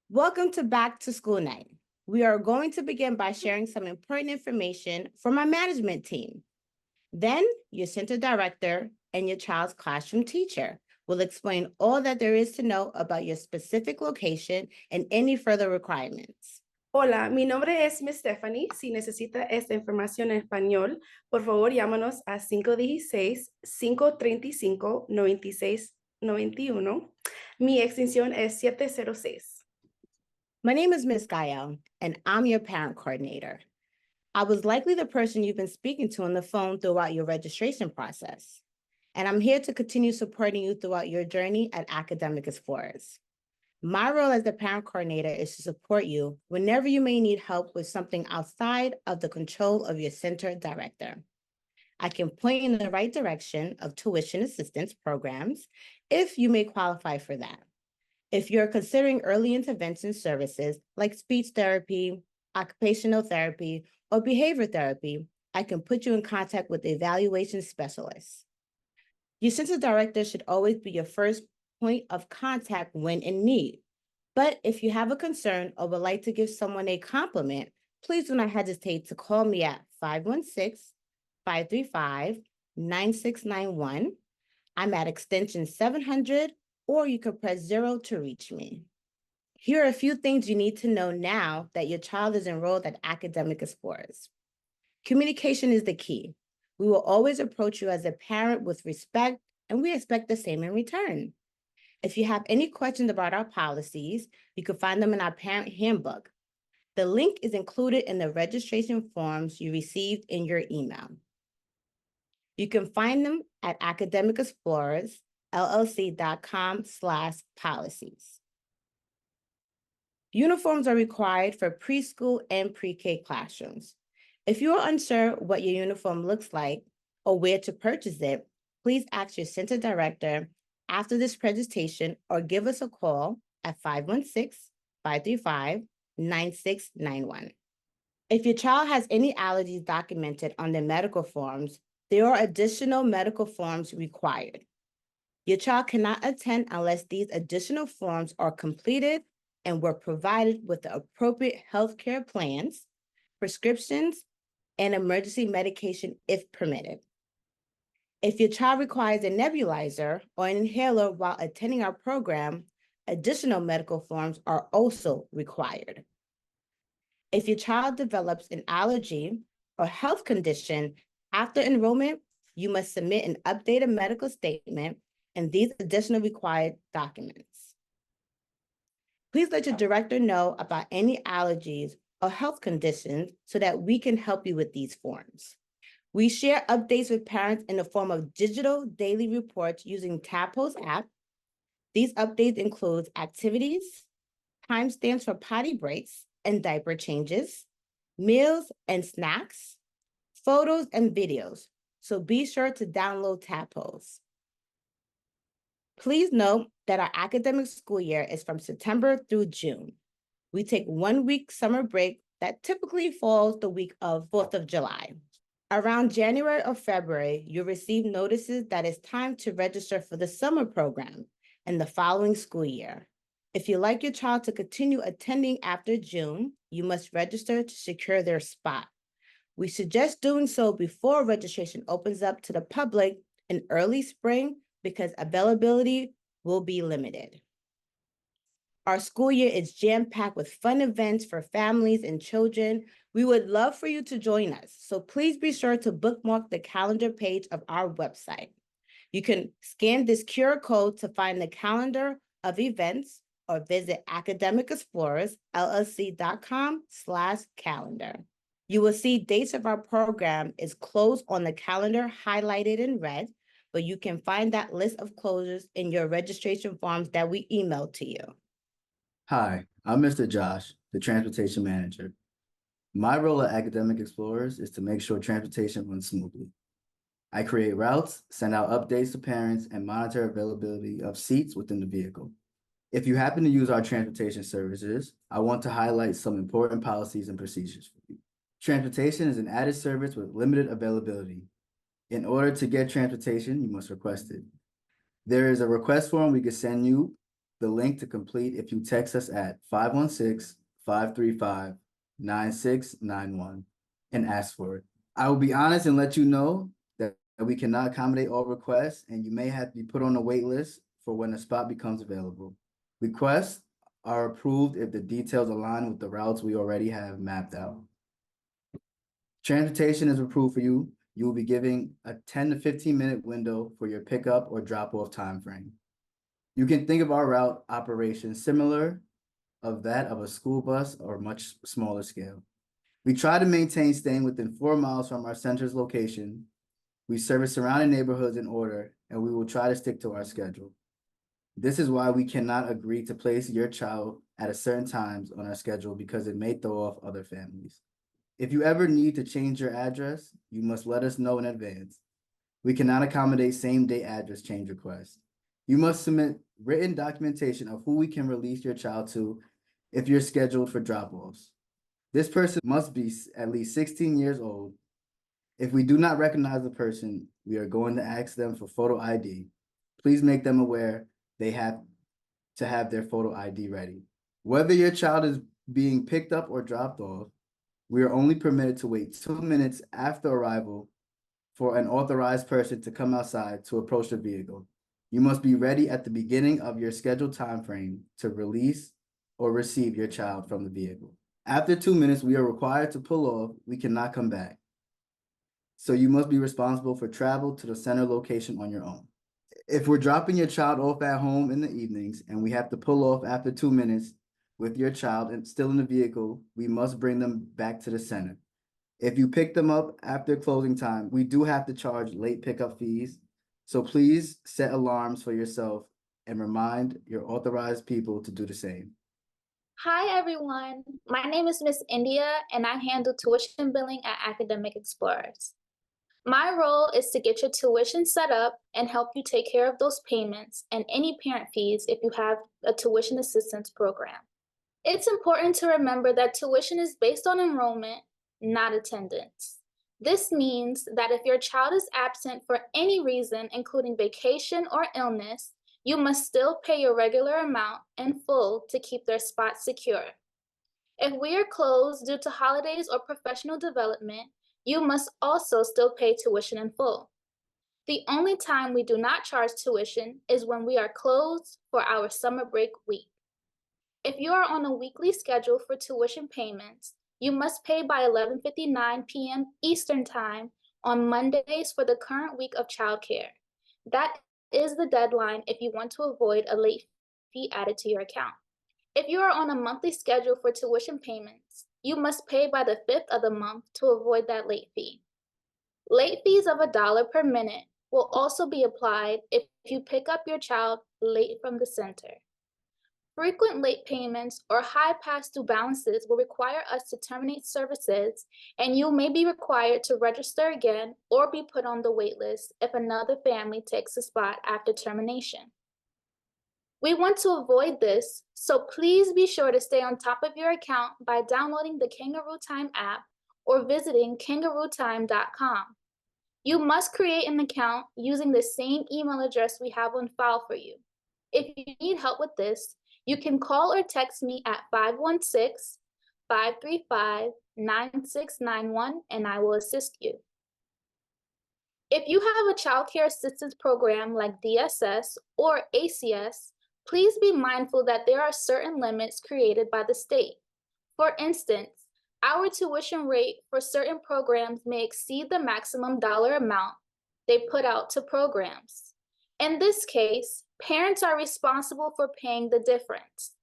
Welcome to Back to School Night. We are going to begin by sharing some important information from our management team. Then your center director and your child's classroom teacher will explain all that there is to know about your specific location and any further requirements. Hola, mi nombre es Miss Stephanie. Si necesita esta información en español, por favor llámanos a 516-535-9691. Mi extensión es 706. My name is Miss Gael, and I'm your parent coordinator. I was likely the person you've been speaking to on the phone throughout your registration process, and I'm here to continue supporting you throughout your journey at Academic Explorers. My role as the parent coordinator is to support you whenever you may need help with something outside of the control of your center director. I can point you in the right direction of tuition assistance programs if you may qualify for that. If you're considering early intervention services like speech therapy, occupational therapy, or behavior therapy, I can put you in contact with the evaluation specialists. Your center director should always be your first point of contact when in need. But if you have a concern or would like to give someone a compliment, please do not hesitate to call me at 516-535-9691. I'm at extension 700, or you can press 0 to reach me. Here are a few things you need to know now that your child is enrolled at Academic Explorers. Communication is the key. We will always approach you as a parent with respect, and we expect the same in return. If you have any questions about our policies, you can find them in our parent handbook. The link is included in the registration forms you received in your email. You can find them at academicexplorersllc.com/policies. Uniforms are required for preschool and pre-K classrooms. If you are unsure what your uniform looks like or where to purchase it, please ask your center director after this presentation or give us a call at 516-535-9691. If your child has any allergies documented on their medical forms, there are additional medical forms required. Your child cannot attend unless these additional forms are completed and were provided with the appropriate healthcare plans, prescriptions, and emergency medication if permitted. If your child requires a nebulizer or an inhaler while attending our program, additional medical forms are also required. If your child develops an allergy or health condition after enrollment, you must submit an updated medical statement and these additional required documents. Please let your director know about any allergies or health conditions so that we can help you with these forms. We share updates with parents in the form of digital daily reports using Tapos app. These updates include activities, timestamps for potty breaks and diaper changes, meals and snacks, photos and videos. So be sure to download Tapos. Please note that our academic school year is from September through June. We take 1 week summer break that typically falls the week of 4th of July. Around January or February, you'll receive notices that it's time to register for the summer program in the following school year. If you'd like your child to continue attending after June, you must register to secure their spot. We suggest doing so before registration opens up to the public in early spring because availability will be limited. Our school year is jam-packed with fun events for families and children. We would love for you to join us, so please be sure to bookmark the calendar page of our website. You can scan this QR code to find the calendar of events or visit academicexplorersllc.com/calendar. You will see dates of our program is closed on the calendar highlighted in red, but you can find that list of closures in your registration forms that we emailed to you. Hi, I'm Mr. Josh, the transportation manager. My role at Academic Explorers is to make sure transportation runs smoothly. I create routes, send out updates to parents, and monitor availability of seats within the vehicle. If you happen to use our transportation services, I want to highlight some important policies and procedures for you. Transportation is an added service with limited availability. In order to get transportation, you must request it. There is a request form we can send you the link to complete if you text us at 516-535-9691 and ask for it. I will be honest and let you know that we cannot accommodate all requests, and you may have to be put on a wait list for when a spot becomes available. Requests are approved if the details align with the routes we already have mapped out. Transportation is approved for you. You will be giving a 10 to 15-minute window for your pickup or drop-off time frame. You can think of our route operation similar of that of a school bus or much smaller scale. We try to maintain staying within 4 miles from our center's location. We service surrounding neighborhoods in order, and we will try to stick to our schedule. This is why we cannot agree to place your child at a certain times on our schedule because it may throw off other families. If you ever need to change your address, you must let us know in advance. We cannot accommodate same-day address change requests. You must submit written documentation of who we can release your child to if you're scheduled for drop-offs. This person must be at least 16 years old. If we do not recognize the person, we are going to ask them for photo ID. Please make them aware they have to have their photo ID ready. Whether your child is being picked up or dropped off, we are only permitted to wait 2 minutes after arrival for an authorized person to come outside to approach the vehicle. You must be ready at the beginning of your scheduled time frame to release or receive your child from the vehicle. After 2 minutes, we are required to pull off. We cannot come back. So you must be responsible for travel to the center location on your own. If we're dropping your child off at home in the evenings and we have to pull off after 2 minutes with your child and still in the vehicle, we must bring them back to the center. If you pick them up after closing time, we do have to charge late pickup fees. So please set alarms for yourself and remind your authorized people to do the same. Hi everyone, my name is Miss India and I handle tuition billing at Academic Explorers. My role is to get your tuition set up and help you take care of those payments and any parent fees if you have a tuition assistance program. It's important to remember that tuition is based on enrollment, not attendance. This means that if your child is absent for any reason, including vacation or illness, you must still pay your regular amount in full to keep their spot secure. If we are closed due to holidays or professional development, you must also still pay tuition in full. The only time we do not charge tuition is when we are closed for our summer break week. If you are on a weekly schedule for tuition payments, you must pay by 11:59 p.m. Eastern Time on Mondays for the current week of childcare. That is the deadline if you want to avoid a late fee added to your account. If you are on a monthly schedule for tuition payments, you must pay by the 5th of the month to avoid that late fee. Late fees of $1 per minute will also be applied if you pick up your child late from the center. Frequent late payments or high past due balances will require us to terminate services, and you may be required to register again or be put on the wait list if another family takes a spot after termination. We want to avoid this, so please be sure to stay on top of your account by downloading the Kangaroo Time app or visiting kangarootime.com. You must create an account using the same email address we have on file for you. If you need help with this, you can call or text me at 516-535-9691 and I will assist you. If you have a child care assistance program like DSS or ACS, please be mindful that there are certain limits created by the state. For instance, our tuition rate for certain programs may exceed the maximum dollar amount they put out to programs. In this case, parents are responsible for paying the difference.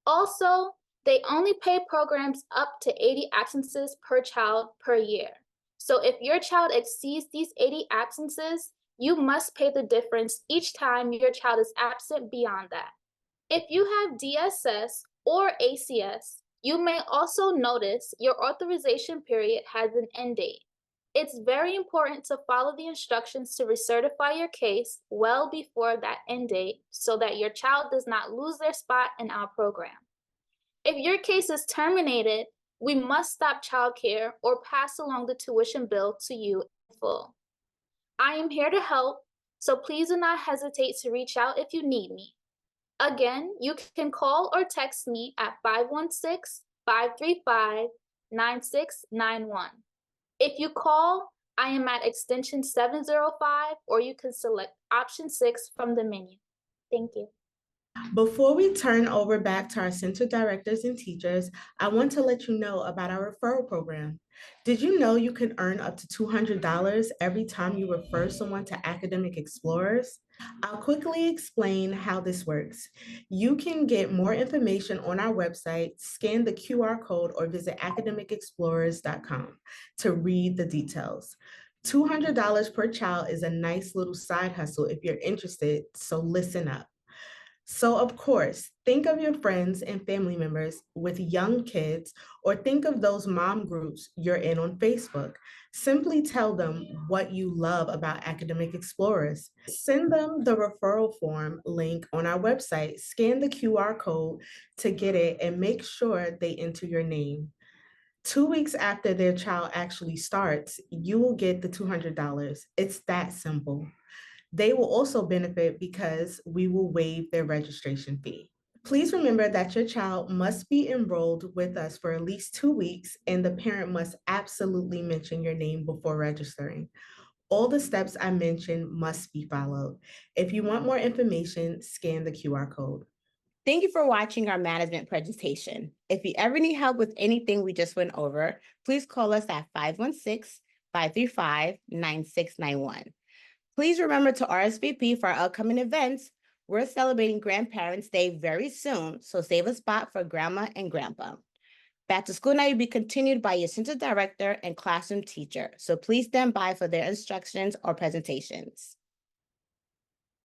Also, they only pay programs up to 80 absences per child per year. So if your child exceeds these 80 absences, you must pay the difference each time your child is absent beyond that. If you have DSS or ACS, you may also notice your authorization period has an end date. It's very important to follow the instructions to recertify your case well before that end date so that your child does not lose their spot in our program. If your case is terminated, we must stop childcare or pass along the tuition bill to you in full. I am here to help, so please do not hesitate to reach out if you need me. Again, you can call or text me at 516-535-9691. If you call, I am at extension 705, or you can select option 6 from the menu. Thank you. Before we turn over back to our center directors and teachers, I want to let you know about our referral program. Did you know you can earn up to $200 every time you refer someone to Academic Explorers? I'll quickly explain how this works. You can get more information on our website, scan the QR code, or visit academicexplorers.com to read the details. $200 per child is a nice little side hustle if you're interested, so listen up. So, of course, think of your friends and family members with young kids, or think of those mom groups you're in on Facebook. Simply tell them what you love about Academic Explorers. Send them the referral form link on our website, scan the QR code to get it, and make sure they enter your name. 2 weeks after their child actually starts, you will get the $200. It's that simple. They will also benefit because we will waive their registration fee. Please remember that your child must be enrolled with us for at least 2 weeks, and the parent must absolutely mention your name before registering. All the steps I mentioned must be followed. If you want more information, scan the QR code. Thank you for watching our management presentation. If you ever need help with anything we just went over, please call us at 516-535-9691. Please remember to RSVP for our upcoming events. We're celebrating Grandparents' Day very soon, so save a spot for Grandma and Grandpa. Back to school night will be continued by your center director and classroom teacher, so please stand by for their instructions or presentations.